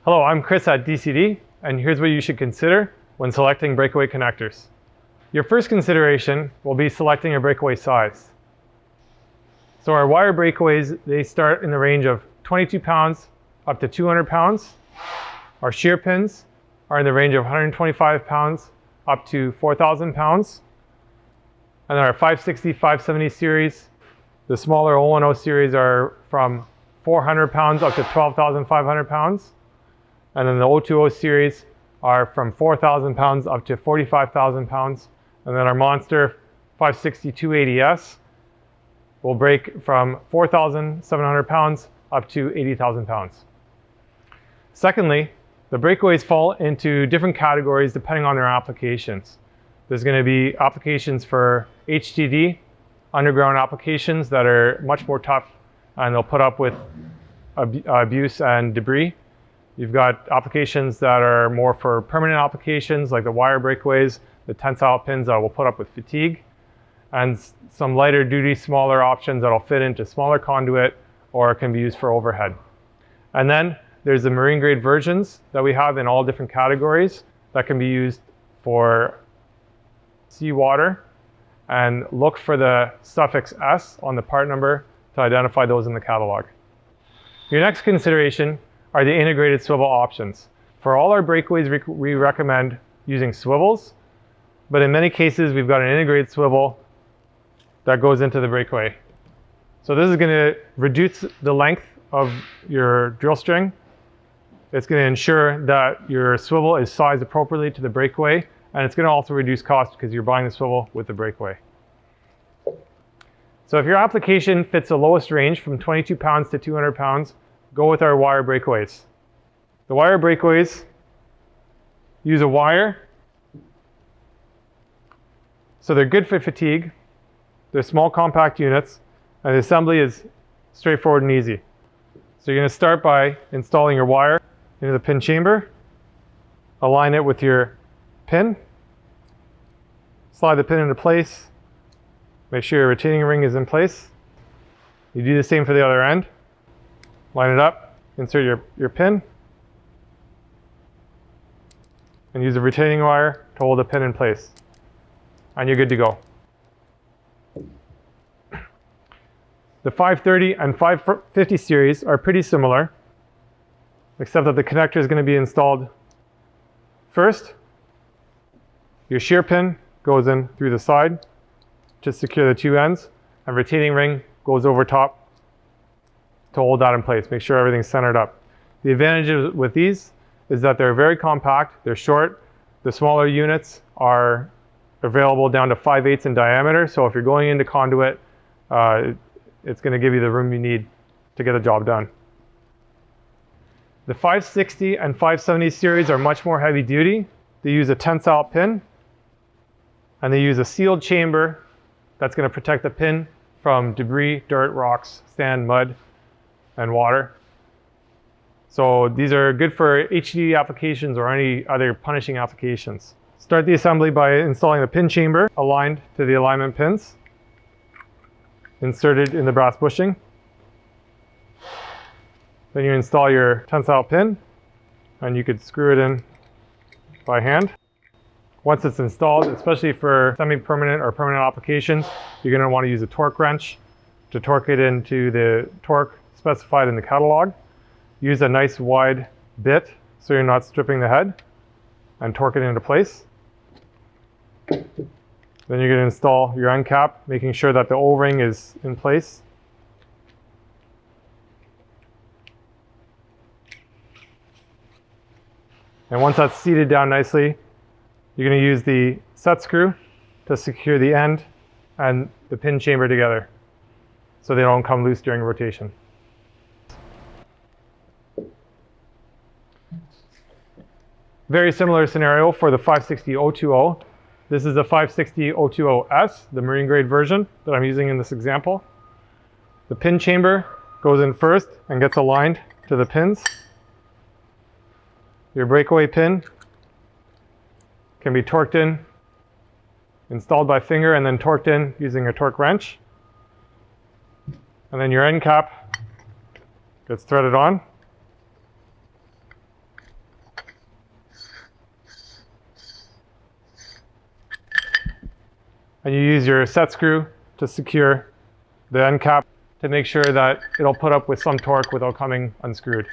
Hello, I'm Chris at DCD, and here's what you should consider when selecting breakaway connectors. Your first consideration will be selecting a breakaway size. So our wire breakaways, they start in the range of 22 pounds up to 200 pounds. Our shear pins are in the range of 125 pounds up to 4,000 pounds. And then our 560, 570 series, the smaller 010 series are from 400 pounds up to 12,500 pounds. And then the 020 series are from 4,000 pounds up to 45,000 pounds. And then our monster 560 280S will break from 4,700 pounds up to 80,000 pounds. Secondly, the breakaways fall into different categories depending on their applications. There's going to be applications for HDD, underground applications that are much more tough and they'll put up with abuse and debris. You've got applications that are more for permanent applications like the wire breakaways, the tensile pins that will put up with fatigue, and some lighter duty, smaller options that'll fit into smaller conduit or can be used for overhead. And then there's the marine grade versions that we have in all different categories that can be used for seawater, and look for the suffix S on the part number to identify those in the catalog. Your next consideration are the integrated swivel options. For all our breakaways, we recommend using swivels, but in many cases, we've got an integrated swivel that goes into the breakaway. So this is going to reduce the length of your drill string. It's going to ensure that your swivel is sized appropriately to the breakaway, and it's going to also reduce cost because you're buying the swivel with the breakaway. So if your application fits the lowest range from 22 pounds to 200 pounds, go with our wire breakaways. The wire breakaways use a wire, so they're good for fatigue. They're small compact units, and the assembly is straightforward and easy. So you're going to start by installing your wire into the pin chamber, align it with your pin, slide the pin into place, make sure your retaining ring is in place. You do the same for the other end. Line it up, insert your pin, and use a retaining wire to hold the pin in place. And you're good to go. The 530 and 550 series are pretty similar, except that the connector is going to be installed first. Your shear pin goes in through the side to secure the two ends, and retaining ring goes over top to hold that in place. Make sure everything's centered up. The advantage with these is that they're very compact, they're short. The smaller units are available down to 5/8 in diameter, so if you're going into conduit, it's going to give you the room you need to get the job done. The 560 and 570 series are much more heavy duty. They use a tensile pin, and they use a sealed chamber that's going to protect the pin from debris, dirt, rocks, sand, mud, and water. So these are good for HDD applications or any other punishing applications. Start the assembly by installing the pin chamber aligned to the alignment pins, inserted in the brass bushing. Then you install your tensile pin, and you could screw it in by hand. Once it's installed, especially for semi-permanent or permanent applications, you're going to want to use a torque wrench to torque it into the torque specified in the catalog. Use a nice wide bit so you're not stripping the head, and torque it into place. Then you're going to install your end cap, making sure that the O-ring is in place. And once that's seated down nicely, you're going to use the set screw to secure the end and the pin chamber together so they don't come loose during rotation. Very similar scenario for the 560-020. This is the 560-020S, the marine grade version that I'm using in this example. The pin chamber goes in first and gets aligned to the pins. Your breakaway pin can be torqued in, installed by finger, and then torqued in using a torque wrench. And then your end cap gets threaded on. and you use your set screw to secure the end cap to make sure that it'll put up with some torque without coming unscrewed.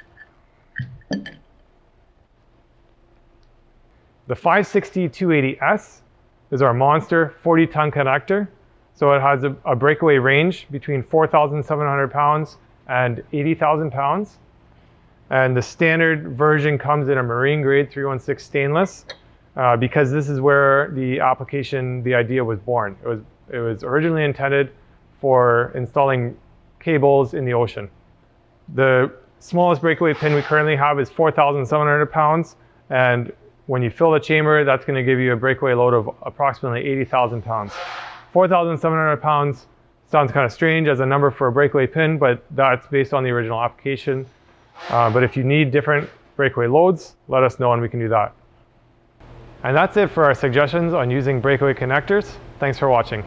The 560-280S is our monster 40-ton connector. So it has a breakaway range between 4,700 pounds and 80,000 pounds. And the standard version comes in a marine grade 316 stainless because this is where the application, the idea was born. It was originally intended for installing cables in the ocean. The smallest breakaway pin we currently have is 4,700 pounds. And when you fill the chamber, that's going to give you a breakaway load of approximately 80,000 pounds. 4,700 pounds sounds kind of strange as a number for a breakaway pin, but that's based on the original application. But if you need different breakaway loads, let us know and we can do that. And that's it for our suggestions on using breakaway connectors. Thanks for watching.